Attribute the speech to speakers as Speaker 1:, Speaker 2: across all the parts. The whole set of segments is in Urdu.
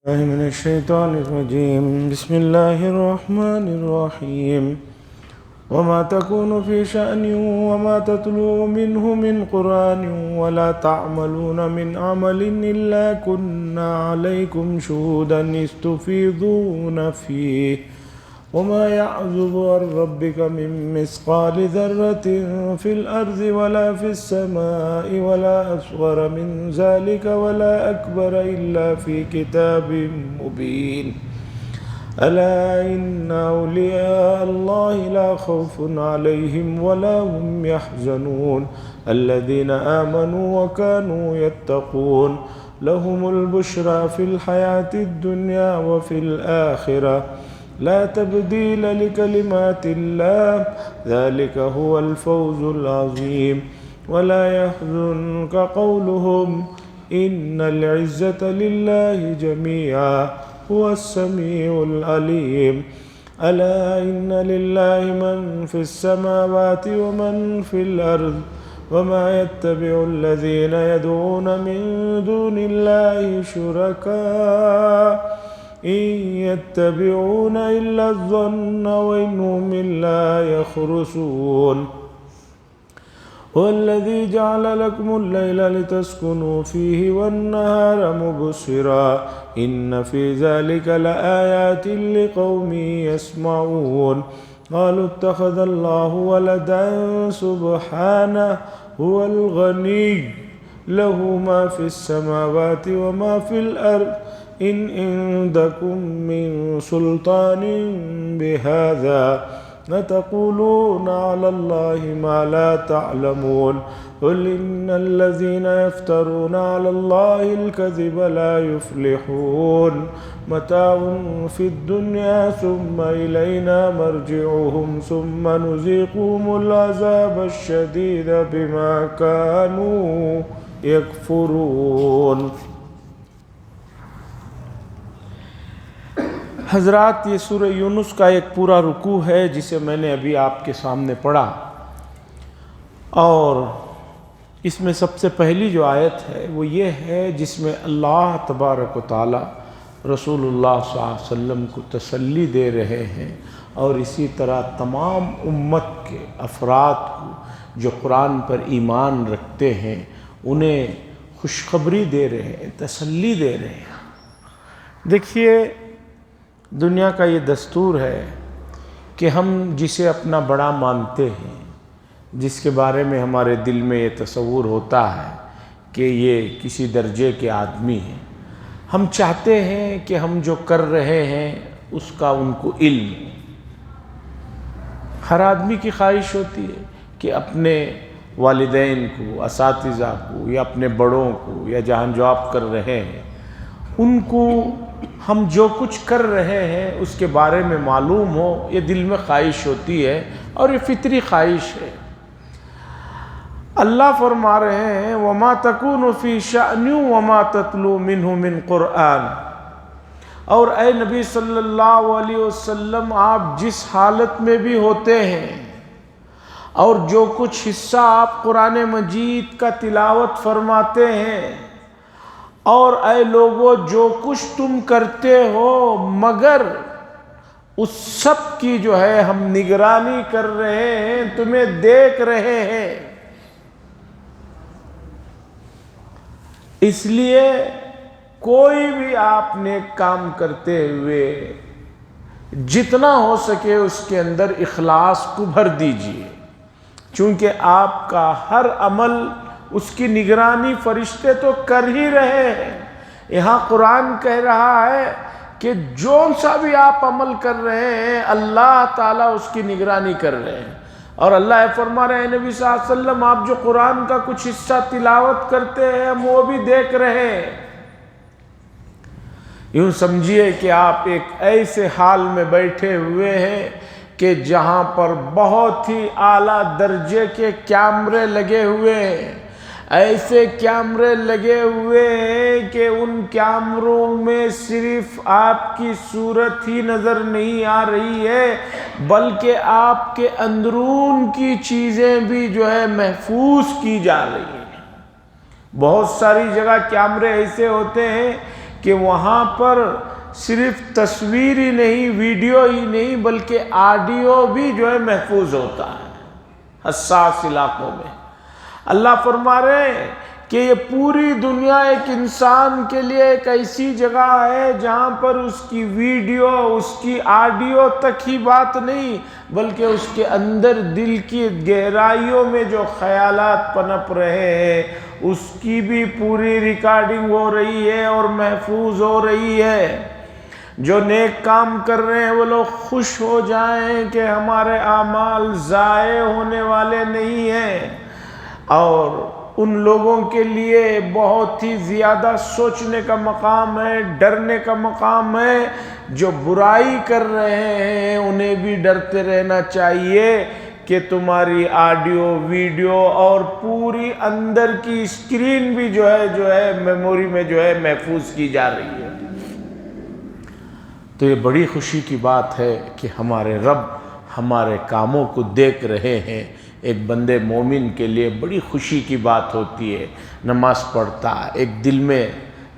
Speaker 1: الله من الشيطان الرجيم. بسم الله الرحمن الرحيم. وما تكون في شأن وما تتلو منه من قرآن ولا تعملون من عمل إلا كنا عليكم شهودا إذ تفيضون فيه وما يعزب عن ربك من مثقال ذرة في الأرض ولا في السماء ولا أصغر من ذلك ولا أكبر إلا في كتاب مبين. ألا إن أولياء الله لا خوف عليهم ولا هم يحزنون الذين آمنوا وكانوا يتقون لهم البشرى في الحياة الدنيا وفي الآخرة لا تبديل لكلمات الله ذلك هو الفوز العظيم. ولا يحزنك قولهم إن العزة لله جميعا هو السميع العليم. ألا إن لله من في السماوات ومن في الأرض وما يتبع الذين يدعون من دون الله شركاء إن يتبعون إلا الظن وإن هم إلا يخرصون. هو الذي جعل لكم الليل لتسكنوا فيه والنهار مبصرا إن في ذلك لآيات لقوم يسمعون. قالوا اتخذ الله ولدا سبحانه هو الغني له ما في السماوات وما في الأرض إن عندكم من سلطان بهذا أتقولون على الله ما لا تعلمون. قل إن الذين يفترون على الله الكذب لا يفلحون. متاع في الدنيا ثم إلينا مرجعهم ثم نذيقهم العذاب الشديد بما كانوا يكفرون. حضرات، یہ سورہ یونس کا ایک پورا رکوع ہے جسے میں نے ابھی آپ کے سامنے پڑھا، اور اس میں سب سے پہلی جو آیت ہے وہ یہ ہے جس میں اللہ تبارک و تعالی رسول اللہ صلی اللہ علیہ وسلم کو تسلی دے رہے ہیں، اور اسی طرح تمام امت کے افراد کو جو قرآن پر ایمان رکھتے ہیں انہیں خوشخبری دے رہے ہیں، تسلی دے رہے ہیں۔ دیکھیے، دنیا کا یہ دستور ہے کہ ہم جسے اپنا بڑا مانتے ہیں، جس کے بارے میں ہمارے دل میں یہ تصور ہوتا ہے کہ یہ کسی درجے کے آدمی ہیں، ہم چاہتے ہیں کہ ہم جو کر رہے ہیں اس کا ان کو علم۔ ہر آدمی کی خواہش ہوتی ہے کہ اپنے والدین کو، اساتذہ کو، یا اپنے بڑوں کو، یا جہاں جاب کر رہے ہیں ان کو ہم جو کچھ کر رہے ہیں اس کے بارے میں معلوم ہو، یہ دل میں خواہش ہوتی ہے، اور یہ فطری خواہش ہے۔ اللہ فرما رہے ہیں وَمَا تَكُونُ فِي شَأْنٍ وَمَا تَتْلُو مِنْهُ مِنْ قُرْآنٍ، اور اے نبی صلی اللہ علیہ وسلم، آپ جس حالت میں بھی ہوتے ہیں اور جو کچھ حصہ آپ قرآن مجید کا تلاوت فرماتے ہیں، اور اے لوگو جو کچھ تم کرتے ہو، مگر اس سب کی جو ہے ہم نگرانی کر رہے ہیں، تمہیں دیکھ رہے ہیں۔ اس لیے کوئی بھی آپ نیک کام کرتے ہوئے جتنا ہو سکے اس کے اندر اخلاص کو بھر دیجئے، چونکہ آپ کا ہر عمل اس کی نگرانی فرشتے تو کر ہی رہے ہیں۔ یہاں قرآن کہہ رہا ہے کہ جو سا بھی آپ عمل کر رہے ہیں اللہ تعالیٰ اس کی نگرانی کر رہے ہیں، اور اللہ فرما رہے ہیں نبی صلی اللہ علیہ وسلم، آپ جو قرآن کا کچھ حصہ تلاوت کرتے ہیں ہم وہ بھی دیکھ رہے ہیں۔ یوں سمجھیے کہ آپ ایک ایسے حال میں بیٹھے ہوئے ہیں کہ جہاں پر بہت ہی اعلیٰ درجے کے کیمرے لگے ہوئے ہیں، ایسے کیمرے لگے ہوئے ہیں کہ ان کیمروں میں صرف آپ کی صورت ہی نظر نہیں آ رہی ہے بلکہ آپ کے اندرون کی چیزیں بھی جو ہے محفوظ کی جا رہی ہیں۔ بہت ساری جگہ کیمرے ایسے ہوتے ہیں کہ وہاں پر صرف تصویر ہی نہیں، ویڈیو ہی نہیں، بلکہ آڈیو بھی جو ہے محفوظ ہوتا ہے حساس علاقوں میں۔ اللہ فرما رہے ہیں کہ یہ پوری دنیا ایک انسان کے لیے ایک ایسی جگہ ہے جہاں پر اس کی ویڈیو، اس کی آڈیو تک ہی بات نہیں، بلکہ اس کے اندر دل کی گہرائیوں میں جو خیالات پنپ رہے ہیں اس کی بھی پوری ریکارڈنگ ہو رہی ہے اور محفوظ ہو رہی ہے۔ جو نیک کام کر رہے ہیں وہ لوگ خوش ہو جائیں کہ ہمارے اعمال ضائع ہونے والے نہیں ہیں، اور ان لوگوں کے لیے بہت ہی زیادہ سوچنے کا مقام ہے، ڈرنے کا مقام ہے۔ جو برائی کر رہے ہیں انہیں بھی ڈرتے رہنا چاہیے کہ تمہاری آڈیو، ویڈیو اور پوری اندر کی اسکرین بھی جو ہے میموری میں جو ہے محفوظ کی جا رہی ہے۔ تو یہ بڑی خوشی کی بات ہے کہ ہمارے رب ہمارے کاموں کو دیکھ رہے ہیں۔ ایک بندے مومن کے لیے بڑی خوشی کی بات ہوتی ہے، نماز پڑھتا ہے، ایک دل میں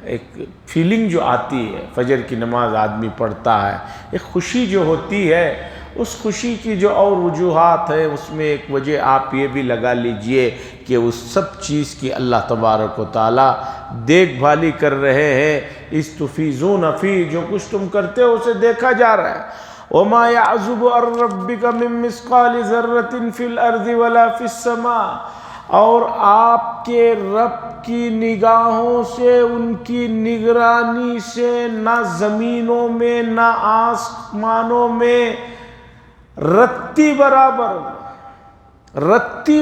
Speaker 1: ایک فیلنگ جو آتی ہے، فجر کی نماز آدمی پڑھتا ہے، ایک خوشی جو ہوتی ہے، اس خوشی کی جو اور وجوہات ہے اس میں ایک وجہ آپ یہ بھی لگا لیجئے کہ اس سب چیز کی اللہ تبارک و تعالی دیکھ بھالی کر رہے ہیں۔ استفیضون فی، جو کچھ تم کرتے ہو اسے دیکھا جا رہا ہے۔ وَمَا يَعْزُبُ عَنْ رَبِّكَ مِن مِّثْقَالِ ذَرَّةٍ فِي الْأَرْضِ وَلَا فِي السَّمَاءِ، اور آپ کے رب کی نگاہوں سے، ان کی نگرانی سے نہ زمینوں میں نہ آسمانوں میں رتی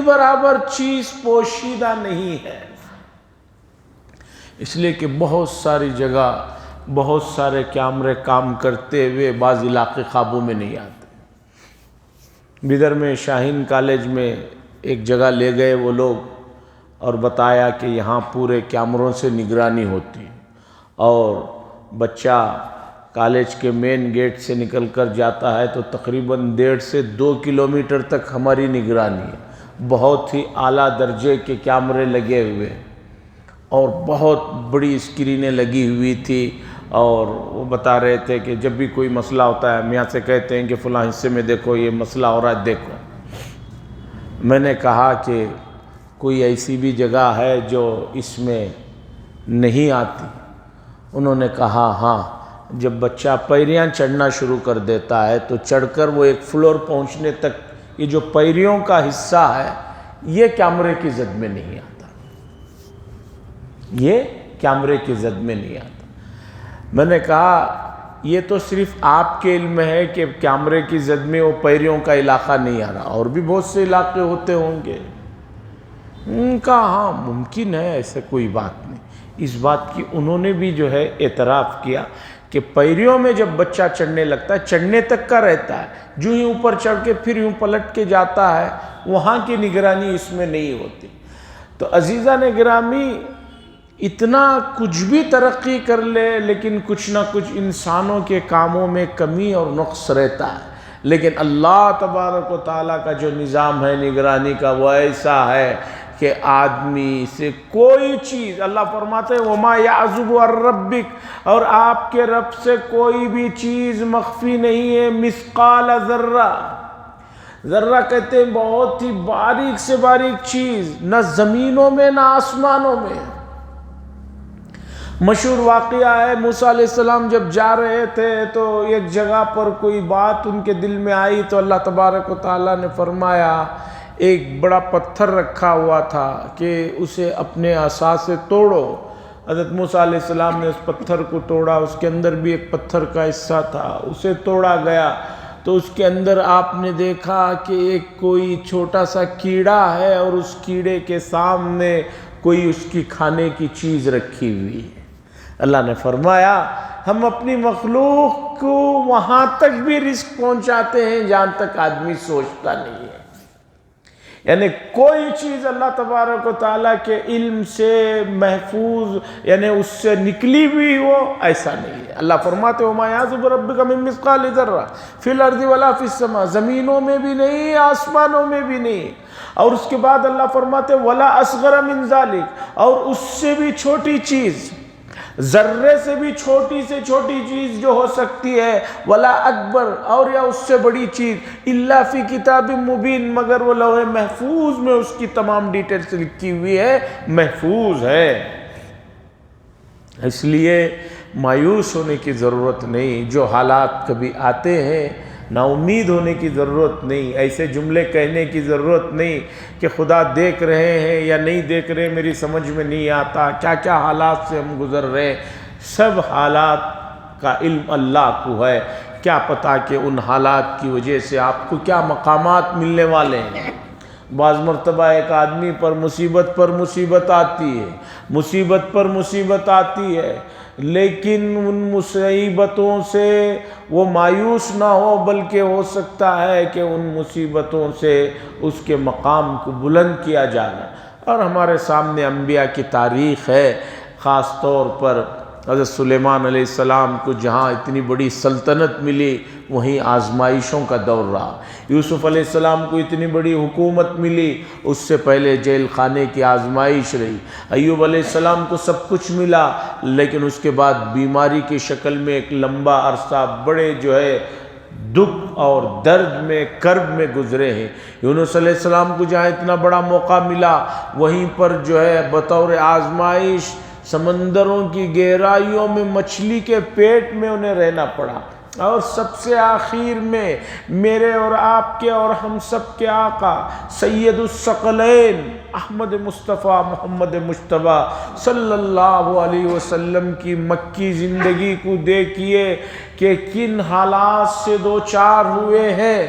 Speaker 1: برابر چیز پوشیدہ نہیں ہے۔ اس لیے کہ بہت ساری جگہ بہت سارے کیمرے کام کرتے ہوئے بعض علاقے قابو میں نہیں آتے۔ بیدر میں شاہین کالج میں ایک جگہ لے گئے وہ لوگ اور بتایا کہ یہاں پورے کیمروں سے نگرانی ہوتی، اور بچہ کالج کے مین گیٹ سے نکل کر جاتا ہے تو تقریباً 1.5 سے 2 کلومیٹر تک ہماری نگرانی ہے۔ بہت ہی اعلیٰ درجے کے کیمرے لگے ہوئے اور بہت بڑی اسکرینیں لگی ہوئی تھی، اور وہ بتا رہے تھے کہ جب بھی کوئی مسئلہ ہوتا ہے ہم یہاں سے کہتے ہیں کہ فلاں حصے میں دیکھو یہ مسئلہ ہو رہا ہے دیکھو۔ میں نے کہا کہ کوئی ایسی بھی جگہ ہے جو اس میں نہیں آتی؟ انہوں نے کہا ہاں، جب بچہ پیریاں چڑھنا شروع کر دیتا ہے تو چڑھ کر وہ ایک فلور پہنچنے تک یہ جو پیریوں کا حصہ ہے یہ کیمرے کی زد میں نہیں آتا، یہ کیمرے کی زد میں نہیں آتا۔ میں نے کہا یہ تو صرف آپ کے علم میں ہے کہ کیمرے کی زد میں وہ پیریوں کا علاقہ نہیں آ رہا، اور بھی بہت سے علاقے ہوتے ہوں گے۔ ان کا ہاں ممکن ہے، ایسا کوئی بات نہیں۔ اس بات کی انہوں نے بھی جو ہے اعتراف کیا کہ پیریوں میں جب بچہ چڑھنے لگتا ہے چڑھنے تک کا رہتا ہے، جو ہی اوپر چڑھ کے پھر یوں پلٹ کے جاتا ہے، وہاں کی نگرانی اس میں نہیں ہوتی۔ تو عزیزان گرامی، اتنا کچھ بھی ترقی کر لے لیکن کچھ نہ کچھ انسانوں کے کاموں میں کمی اور نقص رہتا ہے، لیکن اللہ تبارک و تعالیٰ کا جو نظام ہے نگرانی کا وہ ایسا ہے کہ آدمی سے کوئی چیز، اللہ فرماتے ہیں وَمَا يَعْزُبُ عَنْ رَبِّكَ، اور آپ کے رب سے کوئی بھی چیز مخفی نہیں ہے۔ مثقال ذرہ، ذرہ کہتے ہیں بہت ہی باریک سے باریک چیز، نہ زمینوں میں نہ آسمانوں میں۔ مشہور واقعہ ہے، موسیٰ علیہ السلام جب جا رہے تھے تو ایک جگہ پر کوئی بات ان کے دل میں آئی تو اللہ تبارک و تعالیٰ نے فرمایا ایک بڑا پتھر رکھا ہوا تھا کہ اسے اپنے عصا سے توڑو۔ حضرت موسیٰ علیہ السلام نے اس پتھر کو توڑا، اس کے اندر بھی ایک پتھر کا حصہ تھا، اسے توڑا گیا تو اس کے اندر آپ نے دیکھا کہ ایک کوئی چھوٹا سا کیڑا ہے اور اس کیڑے کے سامنے کوئی اس کی کھانے کی چیز رکھی ہوئی ہے۔ اللہ نے فرمایا ہم اپنی مخلوق کو وہاں تک بھی رزق پہنچاتے ہیں جہاں تک آدمی سوچتا نہیں ہے۔ یعنی کوئی چیز اللہ تبارک و تعالیٰ کے علم سے محفوظ، یعنی اس سے نکلی ہوئی ہو، ایسا نہیں ہے۔ اللہ فرماتے وَمَا يَعْزُبُ رَبِّكَ مِن مِّثْقَالِ ذَرَّةٍ فِي الْأَرْضِ وَلَا فِي السَّمَاءِ، زمینوں میں بھی نہیں، آسمانوں میں بھی نہیں۔ اور اس کے بعد اللہ فرماتے وَلَا أَصْغَرَ مِن ذَلِكَ، اور اس سے بھی چھوٹی چیز ذرے سے بھی چھوٹی سے چھوٹی چیز جو ہو سکتی ہے، ولا اکبر، اور یا اس سے بڑی چیز، الا فی کتاب مبین، مگر وہ لوح محفوظ میں اس کی تمام ڈیٹیلز لکھی ہوئی ہے، محفوظ ہے۔ اس لیے مایوس ہونے کی ضرورت نہیں، جو حالات کبھی آتے ہیں نا امید ہونے کی ضرورت نہیں، ایسے جملے کہنے کی ضرورت نہیں کہ خدا دیکھ رہے ہیں یا نہیں دیکھ رہے، میری سمجھ میں نہیں آتا، کیا کیا حالات سے ہم گزر رہے ہیں۔ سب حالات کا علم اللہ کو ہے، کیا پتہ کہ ان حالات کی وجہ سے آپ کو کیا مقامات ملنے والے ہیں۔ بعض مرتبہ ایک آدمی پر مصیبت آتی ہے، مصیبت پر مصیبت آتی ہے، لیکن ان مصیبتوں سے وہ مایوس نہ ہو، بلکہ ہو سکتا ہے کہ ان مصیبتوں سے اس کے مقام کو بلند کیا جائے۔ اور ہمارے سامنے انبیاء کی تاریخ ہے، خاص طور پر حضرت سلیمان علیہ السلام کو جہاں اتنی بڑی سلطنت ملی، وہیں آزمائشوں کا دور رہا۔ یوسف علیہ السلام کو اتنی بڑی حکومت ملی، اس سے پہلے جیل خانے کی آزمائش رہی۔ ایوب علیہ السلام کو سب کچھ ملا، لیکن اس کے بعد بیماری کی شکل میں ایک لمبا عرصہ بڑے دکھ اور درد میں، کرب میں گزرے ہیں۔ یونس علیہ السلام کو جہاں اتنا بڑا موقع ملا، وہیں پر بطور آزمائش سمندروں کی گہرائیوں میں، مچھلی کے پیٹ میں انہیں رہنا پڑا۔ اور سب سے آخر میں میرے اور آپ کے اور ہم سب کے آقا سید الثقلین احمد مصطفیٰ محمد مجتبیٰ صلی اللہ علیہ وسلم کی مکی زندگی کو دیکھیے کہ کن حالات سے دو چار ہوئے ہیں۔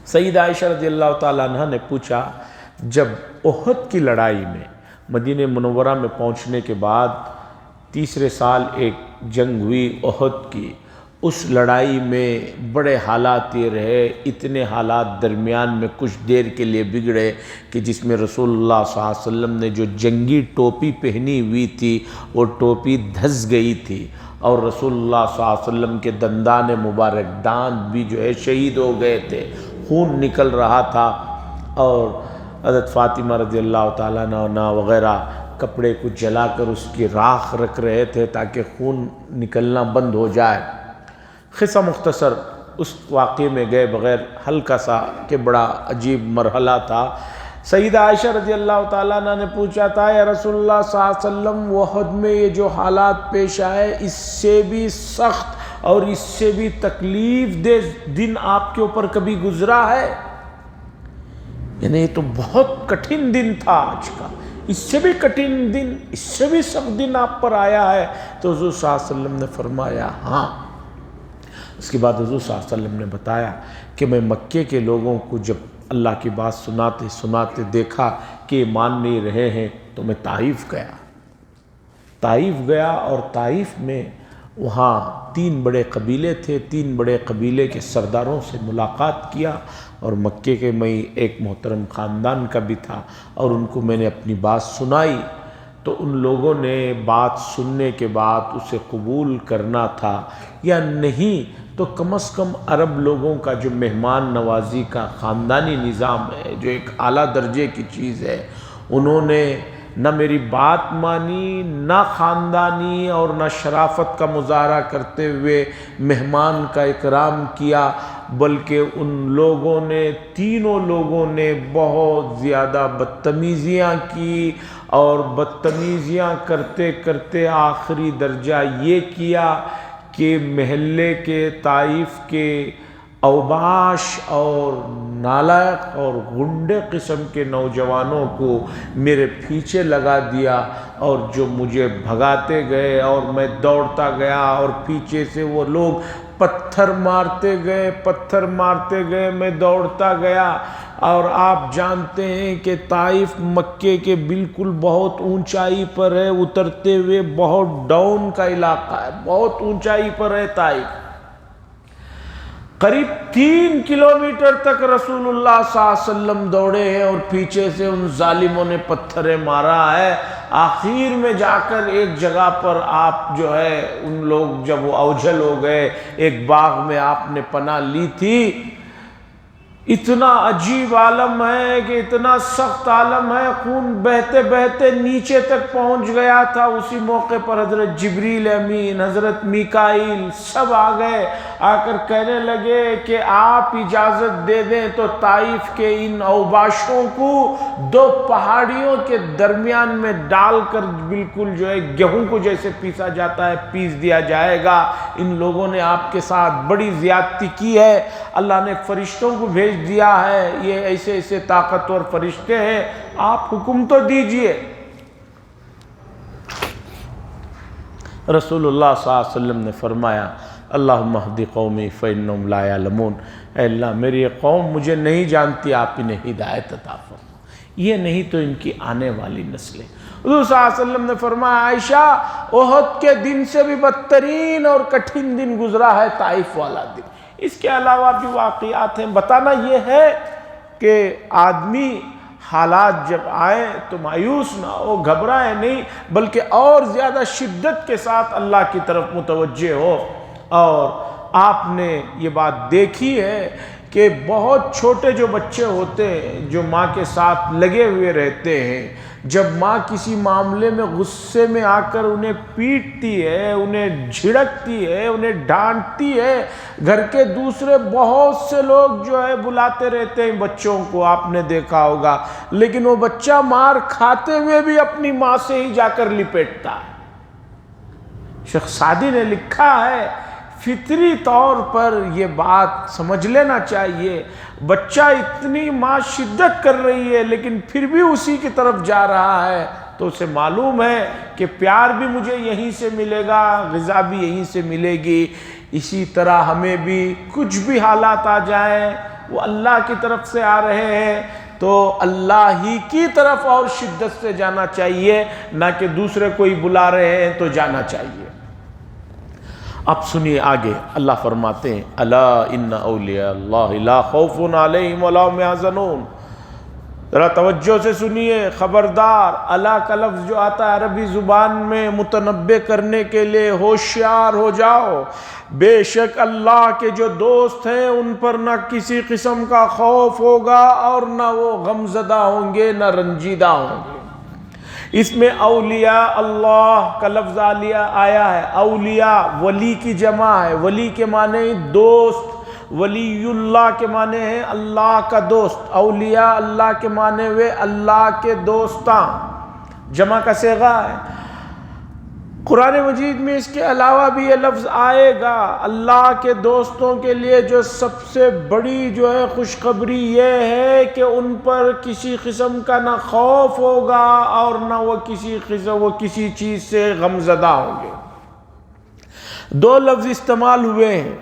Speaker 1: سیدہ عائشہ رضی اللہ تعالیٰ عنہ نے پوچھا، جب احد کی لڑائی میں مدینہ منورہ میں پہنچنے کے بعد تیسرے سال ایک جنگ ہوئی احد کی، اس لڑائی میں بڑے حالات یہ رہے، اتنے حالات درمیان میں کچھ دیر کے لیے بگڑے کہ جس میں رسول اللہ صلی اللہ علیہ وسلم نے جو جنگی ٹوپی پہنی ہوئی تھی وہ ٹوپی دھس گئی تھی، اور رسول اللہ صلی اللہ علیہ وسلم کے دندان مبارک دانت بھی شہید ہو گئے تھے، خون نکل رہا تھا، اور حضرت فاطمہ رضی اللہ تعالیٰ عنہ وغیرہ کپڑے کو جلا کر اس کی راکھ رکھ رہے تھے تاکہ خون نکلنا بند ہو جائے۔ قصہ مختصر، اس واقعے میں گئے بغیر ہلکا سا کہ بڑا عجیب مرحلہ تھا۔ سیدہ عائشہ رضی اللہ تعالیٰ عنہ نے پوچھا تھا، یا رسول اللہ صلی اللہ علیہ وسلم، احد میں یہ جو حالات پیش آئے، اس سے بھی سخت اور اس سے بھی تکلیف دہ دن آپ کے اوپر کبھی گزرا ہے؟ یعنی یہ تو بہت کٹھن دن تھا آج کا، اس سے بھی کٹھن دن، اس سے بھی سخت دن آپ پر آیا ہے؟ تو حضور صلی اللہ علیہ وسلم نے فرمایا ہاں۔ اس کے بعد حضور صلی اللہ علیہ وسلم نے بتایا کہ میں مکے کے لوگوں کو جب اللہ کی بات سناتے دیکھا کہ یہ مان نہیں رہے ہیں، تو میں طائف گیا، اور طائف میں وہاں 3 بڑے قبیلے تھے، 3 بڑے قبیلے کے سرداروں سے ملاقات کیا، اور مکے کے میں ایک محترم خاندان کا بھی تھا، اور ان کو میں نے اپنی بات سنائی، تو ان لوگوں نے بات سننے کے بعد اسے قبول کرنا تھا یا نہیں، تو کم از کم عرب لوگوں کا جو مہمان نوازی کا خاندانی نظام ہے، جو ایک اعلیٰ درجے کی چیز ہے، انہوں نے نہ میری بات مانی، نہ خاندانی اور نہ شرافت کا مظاہرہ کرتے ہوئے مہمان کا اکرام کیا، بلکہ ان لوگوں نے، تینوں لوگوں نے بہت زیادہ بدتمیزیاں کی، اور بدتمیزیاں کرتے کرتے آخری درجہ یہ کیا کہ محلے کے طائف کے اوباش اور نالائق اور غنڈے قسم کے نوجوانوں کو میرے پیچھے لگا دیا، اور جو مجھے بھگاتے گئے اور میں دوڑتا گیا، اور پیچھے سے وہ لوگ پتھر مارتے گئے، میں دوڑتا گیا۔ اور آپ جانتے ہیں کہ طائف مکے کے بالکل بہت اونچائی پر ہے، اترتے ہوئے بہت ڈاؤن کا علاقہ ہے، بہت اونچائی پر ہے طائف۔ قریب 3 کلومیٹر تک رسول اللہ صلی اللہ علیہ وسلم دوڑے ہیں، اور پیچھے سے ان ظالموں نے پتھریں مارا ہے۔ آخر میں جا کر ایک جگہ پر آپ ان لوگ جب وہ اوجھل ہو گئے، ایک باغ میں آپ نے پناہ لی تھی، اتنا عجیب عالم ہے کہ اتنا سخت عالم ہے، خون بہتے بہتے نیچے تک پہنچ گیا تھا۔ اسی موقع پر حضرت جبریل امین، حضرت میکائیل سب آ گئے، آ کر کہنے لگے کہ آپ اجازت دے دیں تو طائف کے ان اوباشوں کو دو پہاڑیوں کے درمیان میں ڈال کر بالکل جو ہے گیہوں کو جیسے پیسا جاتا ہے پیس دیا جائے گا۔ ان لوگوں نے آپ کے ساتھ بڑی زیادتی کی ہے، اللہ نے فرشتوں کو بھیج دیا ہے، یہ ایسے ایسے طاقتور فرشتے ہیں، آپ حکم تو دیجئے۔ رسول اللہ صلی اللہ علیہ وسلم نے فرمایا اللہم اہد قومی فإنہم لا یعلمون، اے اللہ میری یہ قوم مجھے نہیں جانتی، آپ انہیں ہدایت عطا فرما، یہ نہیں تو ان کی آنے والی نسلیں۔ حضور صلی اللہ علیہ وسلم نے فرمایا عائشہ احد کے دن سے بھی بدترین اور کٹھن دن گزرا ہے طائف والا دن۔ اس کے علاوہ بھی واقعات ہیں۔ بتانا یہ ہے کہ آدمی حالات جب آئیں تو مایوس نہ ہو، گھبرائے نہیں، بلکہ اور زیادہ شدت کے ساتھ اللہ کی طرف متوجہ ہو۔ اور آپ نے یہ بات دیکھی ہے کہ بہت چھوٹے جو بچے ہوتے ہیں جو ماں کے ساتھ لگے ہوئے رہتے ہیں، جب ماں کسی معاملے میں غصے میں آ کر انہیں پیٹتی ہے، انہیں جھڑکتی ہے، انہیں ڈانٹتی ہے، گھر کے دوسرے بہت سے لوگ جو ہے بلاتے رہتے ہیں بچوں کو، آپ نے دیکھا ہوگا، لیکن وہ بچہ مار کھاتے ہوئے بھی اپنی ماں سے ہی جا کر لپیٹتا ہے۔ شیخ سعدی نے لکھا ہے فطری طور پر یہ بات سمجھ لینا چاہیے، بچہ اتنی ماں شدت کر رہی ہے لیکن پھر بھی اسی کی طرف جا رہا ہے، تو اسے معلوم ہے کہ پیار بھی مجھے یہیں سے ملے گا، غذا بھی یہیں سے ملے گی۔ اسی طرح ہمیں بھی کچھ بھی حالات آ جائیں وہ اللہ کی طرف سے آ رہے ہیں تو اللہ ہی کی طرف اور شدت سے جانا چاہیے، نہ کہ دوسرے کوئی بلا رہے ہیں تو جانا چاہیے۔ اب سنیے آگے اللہ فرماتے ہیں الا ان اولیاء اللہ لا خوف علیہم ولا هم يحزنون۔ ذرا توجہ سے سنیے، خبردار، الا کا لفظ جو آتا ہے عربی زبان میں متنبہ کرنے کے لیے، ہوشیار ہو جاؤ، بے شک اللہ کے جو دوست ہیں ان پر نہ کسی قسم کا خوف ہوگا اور نہ وہ غمزدہ ہوں گے، نہ رنجیدہ ہوں گے۔ اس میں اولیاء اللہ کا لفظ آیا ہے، اولیاء ولی کی جمع ہے، ولی کے معنی دوست، ولی اللہ کے معنی ہے اللہ کا دوست، اولیاء اللہ کے معنی ہوئے اللہ کے دوستاں، جمع کا صیغہ ہے۔ قرآن مجید میں اس کے علاوہ بھی یہ لفظ آئے گا، اللہ کے دوستوں کے لیے جو سب سے بڑی جو ہے خوشخبری یہ ہے کہ ان پر کسی قسم کا نہ خوف ہوگا اور نہ وہ کسی چیز سے غمزدہ ہوں گے۔ دو لفظ استعمال ہوئے ہیں،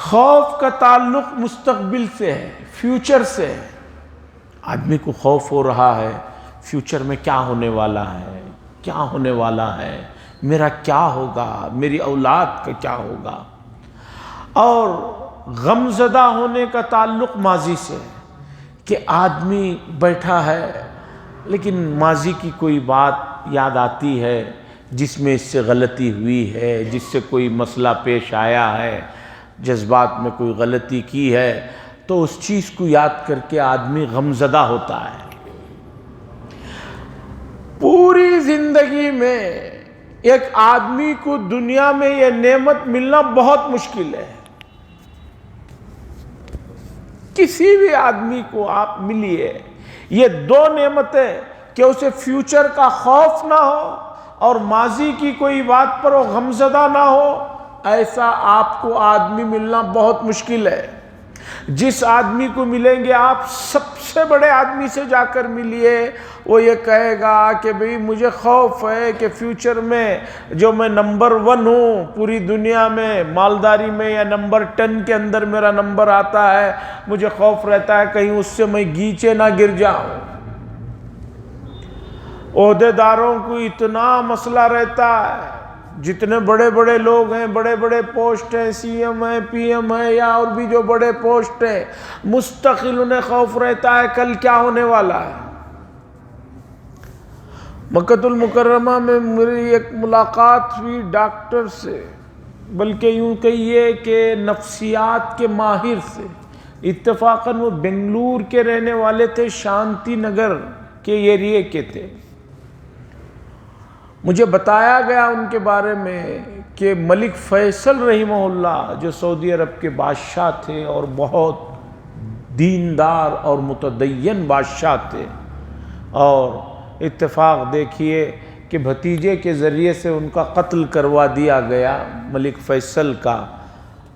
Speaker 1: خوف کا تعلق مستقبل سے ہے، فیوچر سے ہے، آدمی کو خوف ہو رہا ہے فیوچر میں کیا ہونے والا ہے، کیا ہونے والا ہے، میرا کیا ہوگا، میری اولاد کا کیا ہوگا۔ اور غمزدہ ہونے کا تعلق ماضی سے ہے کہ آدمی بیٹھا ہے لیکن ماضی کی کوئی بات یاد آتی ہے جس میں اس سے غلطی ہوئی ہے، جس سے کوئی مسئلہ پیش آیا ہے، جذبات میں کوئی غلطی کی ہے تو اس چیز کو یاد کر کے آدمی غمزدہ ہوتا ہے۔ پوری زندگی میں ایک آدمی کو دنیا میں یہ نعمت ملنا بہت مشکل ہے، کسی بھی آدمی کو آپ ملیے، یہ دو نعمتیں کہ اسے فیوچر کا خوف نہ ہو اور ماضی کی کوئی بات پر وہ غمزدہ نہ ہو، ایسا آپ کو آدمی ملنا بہت مشکل ہے۔ جس آدمی کو ملیں گے آپ سب سے بڑے آدمی سے جا کر ملیے، وہ یہ کہے گا کہ بھئی مجھے خوف ہے کہ فیوچر میں جو میں نمبر 1 ہوں پوری دنیا میں مالداری میں یا نمبر 10 کے اندر میرا نمبر آتا ہے، مجھے خوف رہتا ہے کہیں اس سے میں گیچے نہ گر جاؤں۔ عہدیداروں کو اتنا مسئلہ رہتا ہے، جتنے بڑے بڑے لوگ ہیں، بڑے بڑے پوسٹ ہیں، سی ایم ہیں، پی ایم ہیں یا اور بھی جو بڑے پوسٹ ہیں، مستقل انہیں خوف رہتا ہے کل کیا ہونے والا ہے۔ مکہ المکرمہ میں میری ایک ملاقات ہوئی ڈاکٹر سے، بلکہ یوں کہیے کہ نفسیات کے ماہر سے، اتفاقاً وہ بنگلور کے رہنے والے تھے، شانتی نگر کے ایریے کے تھے۔ مجھے بتایا گیا ان کے بارے میں کہ ملک فیصل رحمہ اللہ جو سعودی عرب کے بادشاہ تھے اور بہت دیندار اور متدین بادشاہ تھے، اور اتفاق دیکھیے کہ بھتیجے کے ذریعے سے ان کا قتل کروا دیا گیا، ملک فیصل کا،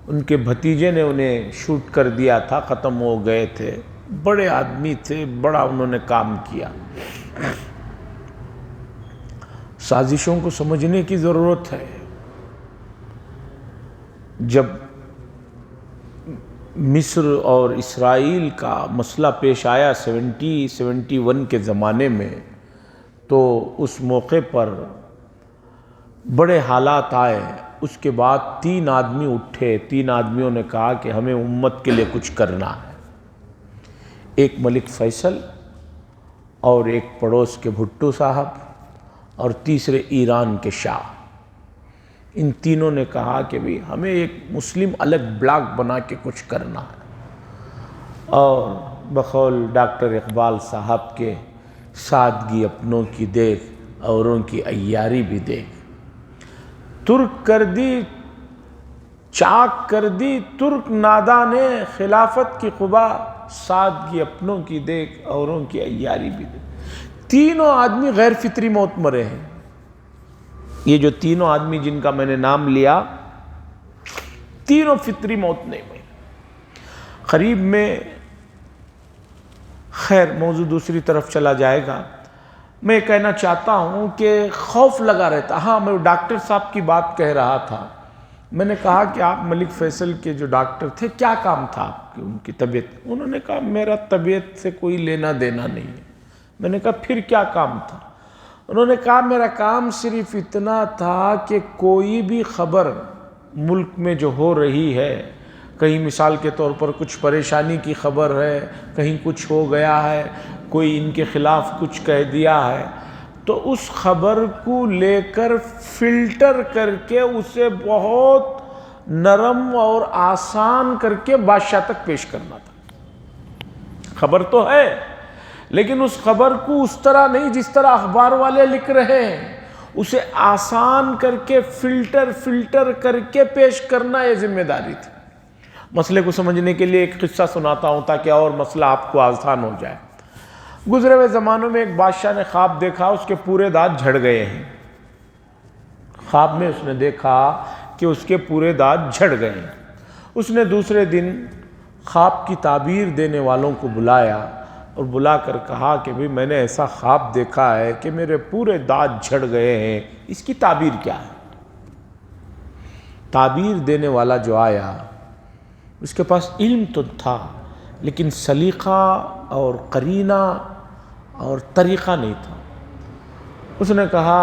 Speaker 1: ان کے بھتیجے نے انہیں شوٹ کر دیا تھا، ختم ہو گئے تھے۔ بڑے آدمی تھے، بڑا انہوں نے کام کیا۔ سازشوں کو سمجھنے کی ضرورت ہے۔ جب مصر اور اسرائیل کا مسئلہ پیش آیا 71 کے زمانے میں، تو اس موقع پر بڑے حالات آئے۔ اس کے بعد 3 آدمی اٹھے، 3 آدمیوں نے کہا کہ ہمیں امت کے لیے کچھ کرنا ہے۔ ایک ملک فیصل، اور ایک پڑوس کے بھٹو صاحب، اور تیسرے ایران کے شاہ۔ ان تینوں نے کہا کہ بھی ہمیں ایک مسلم الگ بلاک بنا کے کچھ کرنا ہے، اور بقول ڈاکٹر اقبال صاحب کے سادگی اپنوں کی دیکھ، اوروں کی عیاری بھی دیکھ، ترک کر دی چاک کر دی ترک نادا نے خلافت کی قبا، سادگی اپنوں کی دیکھ، اوروں کی عیاری بھی دیکھ۔ تینوں آدمی غیر فطری موت مرے ہیں۔ یہ جو تینوں آدمی جن کا میں نے نام لیا، تینوں فطری موت نہیں ہوئی۔ قریب میں، خیر موضوع دوسری طرف چلا جائے گا، میں کہنا چاہتا ہوں کہ خوف لگا رہتا۔ ہاں، میں ڈاکٹر صاحب کی بات کہہ رہا تھا۔ میں نے کہا کہ آپ ملک فیصل کے جو ڈاکٹر تھے، کیا کام تھا آپ کی، ان کی طبیعت؟ انہوں نے کہا میرا طبیعت سے کوئی لینا دینا نہیں ہے۔ میں نے کہا پھر کیا کام تھا؟ انہوں نے کہا میرا کام صرف اتنا تھا کہ کوئی بھی خبر ملک میں جو ہو رہی ہے، کہیں مثال کے طور پر کچھ پریشانی کی خبر ہے، کہیں کچھ ہو گیا ہے، کوئی ان کے خلاف کچھ کہہ دیا ہے، تو اس خبر کو لے کر فلٹر کر کے اسے بہت نرم اور آسان کر کے بادشاہ تک پیش کرنا تھا۔ خبر تو ہے، لیکن اس خبر کو اس طرح نہیں جس طرح اخبار والے لکھ رہے ہیں، اسے آسان کر کے فلٹر کر کے پیش کرنا یہ ذمہ داری تھی۔ مسئلے کو سمجھنے کے لیے ایک قصہ سناتا ہوں تاکہ اور مسئلہ آپ کو آسان ہو جائے۔ گزرے ہوئے زمانوں میں ایک بادشاہ نے خواب دیکھا، اس کے پورے دانت جھڑ گئے ہیں۔ خواب میں اس نے دیکھا کہ اس کے پورے دانت جھڑ گئے ہیں۔ اس نے دوسرے دن خواب کی تعبیر دینے والوں کو بلایا اور بلا کر کہا کہ بھئی میں نے ایسا خواب دیکھا ہے کہ میرے پورے دانت جھڑ گئے ہیں، اس کی تعبیر کیا ہے؟ تعبیر دینے والا جو آیا، اس کے پاس علم تو تھا لیکن سلیقہ اور قرینہ اور طریقہ نہیں تھا۔ اس نے کہا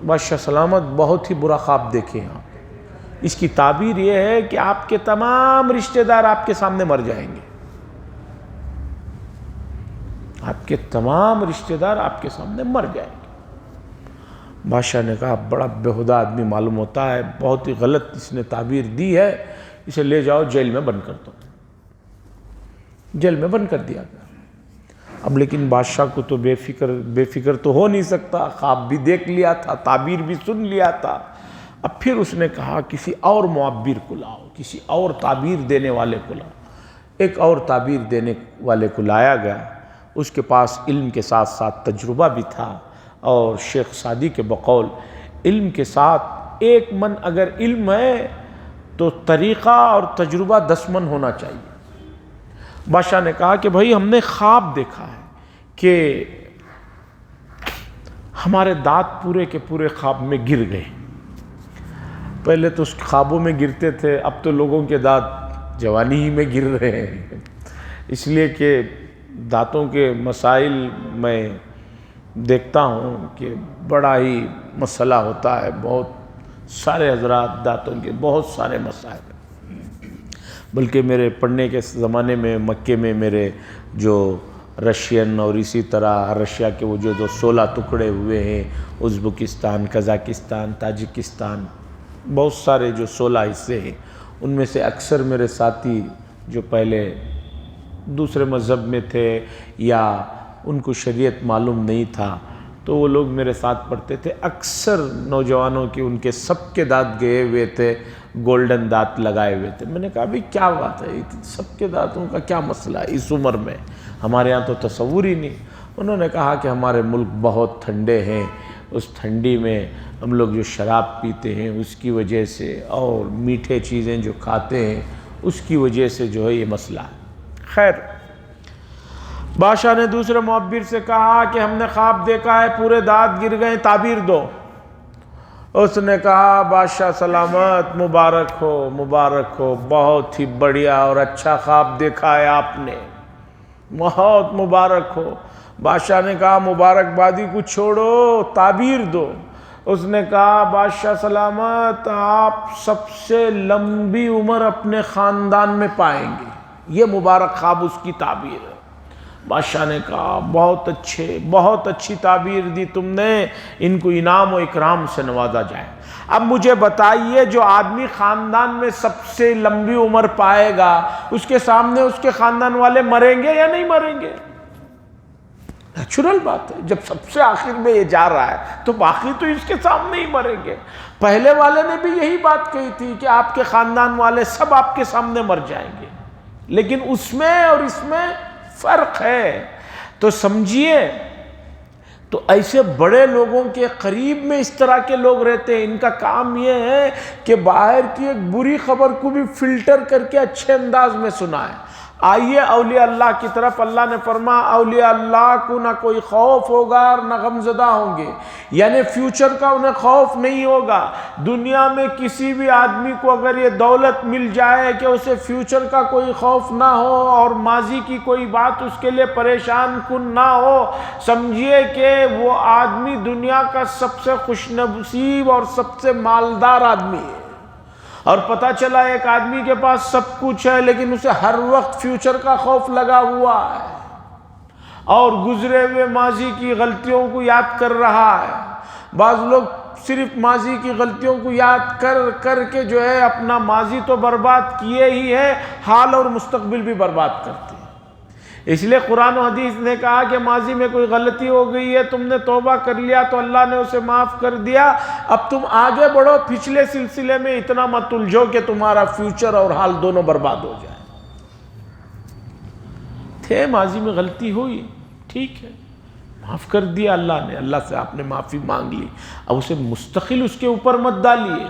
Speaker 1: بادشاہ سلامت، بہت ہی برا خواب دیکھے ہیں آپ۔ اس کی تعبیر یہ ہے کہ آپ کے تمام رشتہ دار آپ کے سامنے مر جائیں گے۔ آپ کے تمام رشتہ دار آپ کے سامنے مر جائیں گے۔ بادشاہ نے کہا بڑا بےہودہ آدمی معلوم ہوتا ہے، بہت ہی غلط اس نے تعبیر دی ہے، اسے لے جاؤ جیل میں بند کر دو۔ جیل میں بند کر دیا گیا۔ اب لیکن بادشاہ کو تو بے فکر تو ہو نہیں سکتا، خواب بھی دیکھ لیا تھا، تعبیر بھی سن لیا تھا۔ اب پھر اس نے کہا کسی اور معبر کو لاؤ، کسی اور تعبیر دینے والے کو لاؤ۔ ایک اور تعبیر دینے والے کو لایا گیا، اس کے پاس علم کے ساتھ ساتھ تجربہ بھی تھا، اور شیخ سعدی کے بقول علم کے ساتھ 1 من اگر علم ہے تو طریقہ اور تجربہ 10 من ہونا چاہیے۔ بادشاہ نے کہا کہ بھائی ہم نے خواب دیکھا ہے کہ ہمارے دانت پورے کے پورے خواب میں گر گئے۔ پہلے تو اس خوابوں میں گرتے تھے، اب تو لوگوں کے دانت جوانی ہی میں گر رہے ہیں، اس لیے کہ دانتوں کے مسائل میں دیکھتا ہوں کہ بڑا ہی مسئلہ ہوتا ہے، بہت سارے حضرات دانتوں کے بہت سارے مسائل۔ بلکہ میرے پڑھنے کے زمانے میں مکے میں میرے جو رشین اور اسی طرح رشیا کے وہ جو 16 ٹکڑے ہوئے ہیں، ازبکستان، قزاقستان، تاجکستان، بہت سارے جو 16 حصے ہیں ان میں سے اکثر میرے ساتھی جو پہلے دوسرے مذہب میں تھے یا ان کو شریعت معلوم نہیں تھا تو وہ لوگ میرے ساتھ پڑھتے تھے، اکثر نوجوانوں کی ان کے سب کے دانت گئے ہوئے تھے، گولڈن دانت لگائے ہوئے تھے۔ میں نے کہا بھئی کیا بات ہے، سب کے دانتوں کا کیا مسئلہ ہے اس عمر میں، ہمارے ہاں تو تصور ہی نہیں۔ انہوں نے کہا کہ ہمارے ملک بہت ٹھنڈے ہیں، اس ٹھنڈی میں ہم لوگ جو شراب پیتے ہیں اس کی وجہ سے اور میٹھے چیزیں جو کھاتے ہیں اس کی وجہ سے جو ہے یہ مسئلہ ہے۔ خیر، بادشاہ نے دوسرے معبر سے کہا کہ ہم نے خواب دیکھا ہے، پورے دانت گر گئے، تعبیر دو۔ اس نے کہا بادشاہ سلامت، مبارک ہو، بہت ہی بڑھیا اور اچھا خواب دیکھا ہے آپ نے، بہت مبارک ہو۔ بادشاہ نے کہا مبارکبادی کو چھوڑو، تعبیر دو۔ اس نے کہا بادشاہ سلامت، آپ سب سے لمبی عمر اپنے خاندان میں پائیں گے، یہ مبارک خواب اس کی تعبیر ہے۔ بادشاہ نے کہا بہت اچھی تعبیر دی تم نے، ان کو انعام و اکرام سے نوازا جائے۔ اب مجھے بتائیے، جو آدمی خاندان میں سب سے لمبی عمر پائے گا اس کے سامنے اس کے خاندان والے مریں گے یا نہیں مریں گے؟ نیچرل بات ہے، جب سب سے آخر میں یہ جا رہا ہے تو باقی تو اس کے سامنے ہی مریں گے۔ پہلے والے نے بھی یہی بات کہی تھی کہ آپ کے خاندان والے سب آپ کے سامنے مر جائیں گے، لیکن اس میں اور اس میں فرق ہے۔ تو سمجھیے، تو ایسے بڑے لوگوں کے قریب میں اس طرح کے لوگ رہتے ہیں، ان کا کام یہ ہے کہ باہر کی ایک بری خبر کو بھی فلٹر کر کے اچھے انداز میں سنائیں۔ آئیے اولیاء اللہ کی طرف۔ اللہ نے فرمایا اولیاء اللہ کو نہ کوئی خوف ہوگا اور نہ غمزدہ ہوں گے، یعنی فیوچر کا انہیں خوف نہیں ہوگا۔ دنیا میں کسی بھی آدمی کو اگر یہ دولت مل جائے کہ اسے فیوچر کا کوئی خوف نہ ہو اور ماضی کی کوئی بات اس کے لیے پریشان کن نہ ہو، سمجھیے کہ وہ آدمی دنیا کا سب سے خوش نصیب اور سب سے مالدار آدمی ہے۔ اور پتہ چلا ایک آدمی کے پاس سب کچھ ہے لیکن اسے ہر وقت فیوچر کا خوف لگا ہوا ہے اور گزرے ہوئے ماضی کی غلطیوں کو یاد کر رہا ہے۔ بعض لوگ صرف ماضی کی غلطیوں کو یاد کر کے جو ہے اپنا ماضی تو برباد کیے ہی ہے، حال اور مستقبل بھی برباد کرتے ہیں۔ اس لیے قرآن و حدیث نے کہا کہ ماضی میں کوئی غلطی ہو گئی ہے، تم نے توبہ کر لیا تو اللہ نے اسے معاف کر دیا، اب تم آگے بڑھو، پچھلے سلسلے میں اتنا مت الجھو کہ تمہارا فیوچر اور حال دونوں برباد ہو جائے۔ تھے ماضی میں غلطی ہوئی، ٹھیک ہے، معاف کر دیا اللہ نے، اللہ سے آپ نے معافی مانگ لی، اب اسے مستقل اس کے اوپر مت ڈالیے۔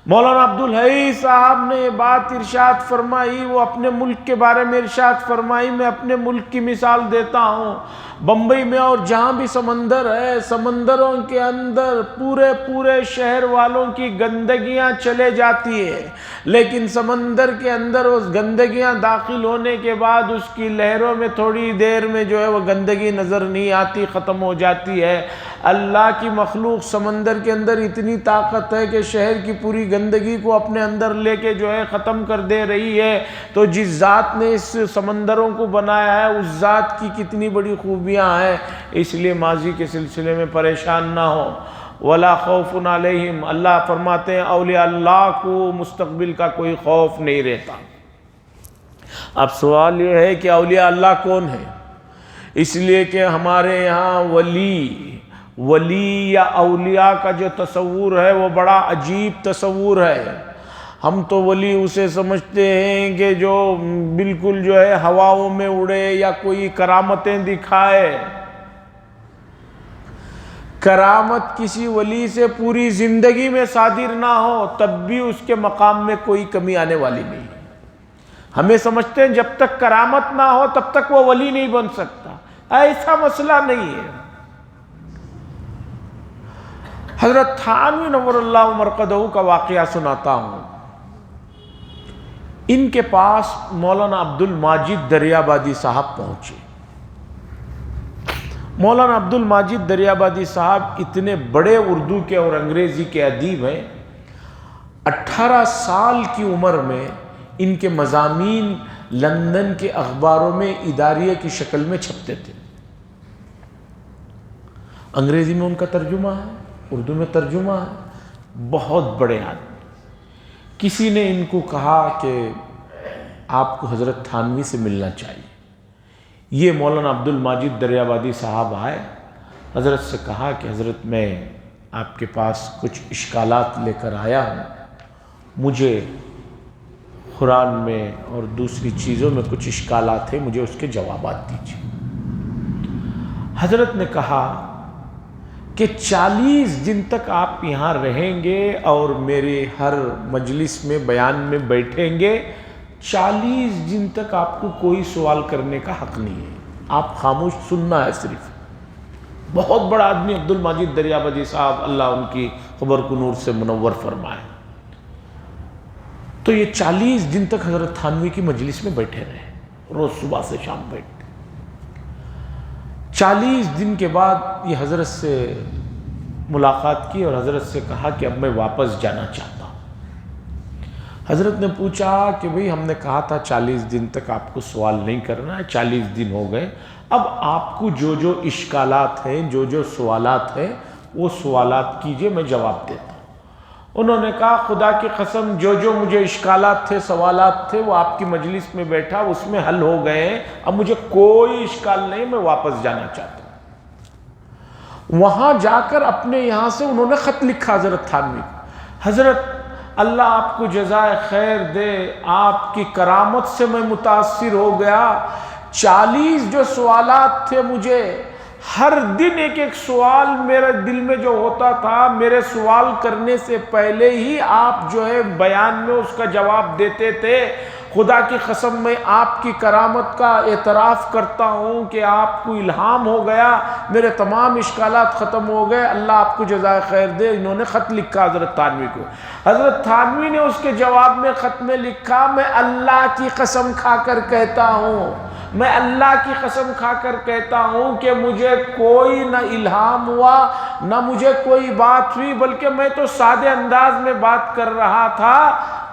Speaker 1: مولانا عبدالحی صاحب نے یہ بات ارشاد فرمائی، وہ اپنے ملک کے بارے میں ارشاد فرمائی۔ میں اپنے ملک کی مثال دیتا ہوں، بمبئی میں اور جہاں بھی سمندر ہے، سمندروں کے اندر پورے شہر والوں کی گندگیاں چلے جاتی ہیں، لیکن سمندر کے اندر اس گندگیاں داخل ہونے کے بعد اس کی لہروں میں تھوڑی دیر میں جو ہے وہ گندگی نظر نہیں آتی، ختم ہو جاتی ہے۔ اللہ کی مخلوق سمندر کے اندر اتنی طاقت ہے کہ شہر کی پوری گندگی کو اپنے اندر لے کے جو ہے ختم کر دے رہی ہے۔ تو جس ذات نے اس سمندروں کو بنایا ہے اس ذات کی کتنی بڑی خوبیاں ہیں، اس لیے ماضی کے سلسلے میں پریشان نہ ہو۔ وَلَا خَوْفٌ عَلَيْهِمْ، اللہ فرماتے ہیں اولیاء اللہ کو مستقبل کا کوئی خوف نہیں رہتا۔ اب سوال یہ ہے کہ اولیاء اللہ کون ہے؟ اس لیے کہ ہمارے یہاں ولی یا اولیاء کا جو تصور ہے وہ بڑا عجیب تصور ہے۔ ہم تو ولی اسے سمجھتے ہیں کہ جو بالکل جو ہے ہواؤں میں اڑے یا کوئی کرامتیں دکھائے۔ کرامت کسی ولی سے پوری زندگی میں صادر نہ ہو تب بھی اس کے مقام میں کوئی کمی آنے والی نہیں۔ ہمیں سمجھتے ہیں جب تک کرامت نہ ہو تب تک وہ ولی نہیں بن سکتا، ایسا مسئلہ نہیں ہے۔ حضرت تھانوی نور اللہ مرقدہ کا واقعہ سناتا ہوں۔ ان کے پاس مولانا عبدالماجد دریابادی صاحب پہنچے۔ مولانا عبدالماجد دریابادی صاحب اتنے بڑے اردو کے اور انگریزی کے ادیب ہیں۔ 18 سال کی عمر میں ان کے مضامین لندن کے اخباروں میں اداریہ کی شکل میں چھپتے تھے۔ انگریزی میں ان کا ترجمہ ہے، اردو میں ترجمہ ہے، بہت بڑے آدمی. کسی نے ان کو کہا کہ آپ کو حضرت تھانوی سے ملنا چاہیے. یہ مولانا عبد الماجد دریابادی صاحب آئے، حضرت سے کہا کہ حضرت میں آپ کے پاس کچھ اشکالات لے کر آیا ہوں، مجھے قرآن میں اور دوسری چیزوں میں کچھ اشکالات ہیں، مجھے اس کے جوابات دیجیے. حضرت نے کہا کہ 40 دن تک آپ یہاں رہیں گے اور میرے ہر مجلس میں بیان میں بیٹھیں گے، 40 دن تک آپ کو کوئی سوال کرنے کا حق نہیں ہے، آپ خاموش سننا ہے صرف. بہت بڑا آدمی عبد الماجد دریابادی صاحب، اللہ ان کی قبر کو نور سے منور فرمائے. تو یہ 40 دن تک حضرت تھانوی کی مجلس میں بیٹھے رہے، روز صبح سے شام بیٹھتے. 40 دن کے بعد یہ حضرت سے ملاقات کی اور حضرت سے کہا کہ اب میں واپس جانا چاہتا ہوں. حضرت نے پوچھا کہ بھئی ہم نے کہا تھا 40 دن تک آپ کو سوال نہیں کرنا ہے، 40 دن ہو گئے، اب آپ کو جو جو اشکالات ہیں، جو جو سوالات ہیں، وہ سوالات کیجئے، میں جواب دیتا ہوں. انہوں نے کہا خدا کی قسم جو جو مجھے اشکالات تھے، سوالات تھے، وہ آپ کی مجلس میں بیٹھا اس میں حل ہو گئے ہیں، اب مجھے کوئی اشکال نہیں، میں واپس جانا چاہتا ہوں. وہاں جا کر اپنے یہاں سے انہوں نے خط لکھا حضرت تھانوی کو، حضرت اللہ آپ کو جزائے خیر دے، آپ کی کرامت سے میں متاثر ہو گیا. 40 جو سوالات تھے، مجھے ہر دن ایک ایک سوال میرے دل میں جو ہوتا تھا، میرے سوال کرنے سے پہلے ہی آپ جو ہے بیان میں اس کا جواب دیتے تھے. خدا کی قسم میں آپ کی کرامت کا اعتراف کرتا ہوں کہ آپ کو الہام ہو گیا، میرے تمام اشکالات ختم ہو گئے، اللہ آپ کو جزائے خیر دے. انہوں نے خط لکھا حضرت تھانوی کو. حضرت تھانوی نے اس کے جواب میں خط میں لکھا، میں اللہ کی قسم کھا کر کہتا ہوں، میں اللہ کی قسم کھا کر کہتا ہوں کہ مجھے کوئی نہ الہام ہوا، نہ مجھے کوئی بات ہوئی، بلکہ میں تو سادے انداز میں بات کر رہا تھا.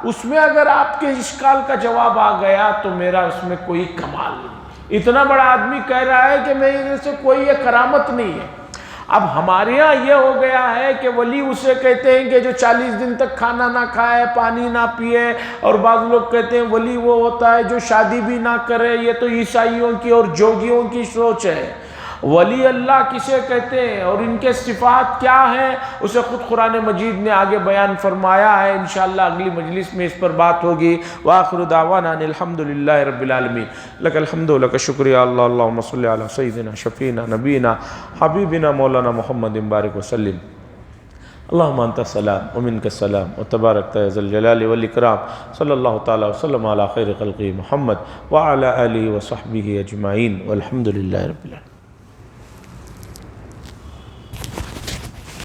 Speaker 1: اس میں اگر آپ کے اشکال کا جواب آ گیا تو میرا اس میں کوئی کمال نہیں. اتنا بڑا آدمی کہہ رہا ہے کہ میرے سے کوئی یہ کرامت نہیں ہے. اب ہمارے یہاں یہ ہو گیا ہے کہ ولی اسے کہتے ہیں کہ جو 40 دن تک کھانا نہ کھائے، پانی نہ پیے، اور بعض لوگ کہتے ہیں ولی وہ ہوتا ہے جو شادی بھی نہ کرے. یہ تو عیسائیوں کی اور جوگیوں کی سوچ ہے. ولی اللہ کسے کہتے ہیں اور ان کے صفات کیا ہیں، اسے خود قرآن مجید نے آگے بیان فرمایا ہے. انشاءاللہ اگلی مجلس میں اس پر بات ہوگی. وآخر دعوانا ان الحمدللہ رب العالمین. لک الحمد لک شکریہ اللہ. اللہم صلی علی سیدنا شفینا نبینا حبیبنا مولانا محمد بارک وسلم. اللہم انت السلام ومنک السلام وتبارک یا ذا الجلال والاکرام. صلی اللہ تعالی وسلم علی خیر خلقہ محمد وعلی آلہ وصحبہ اجمعین والحمدللہ رب العالمین.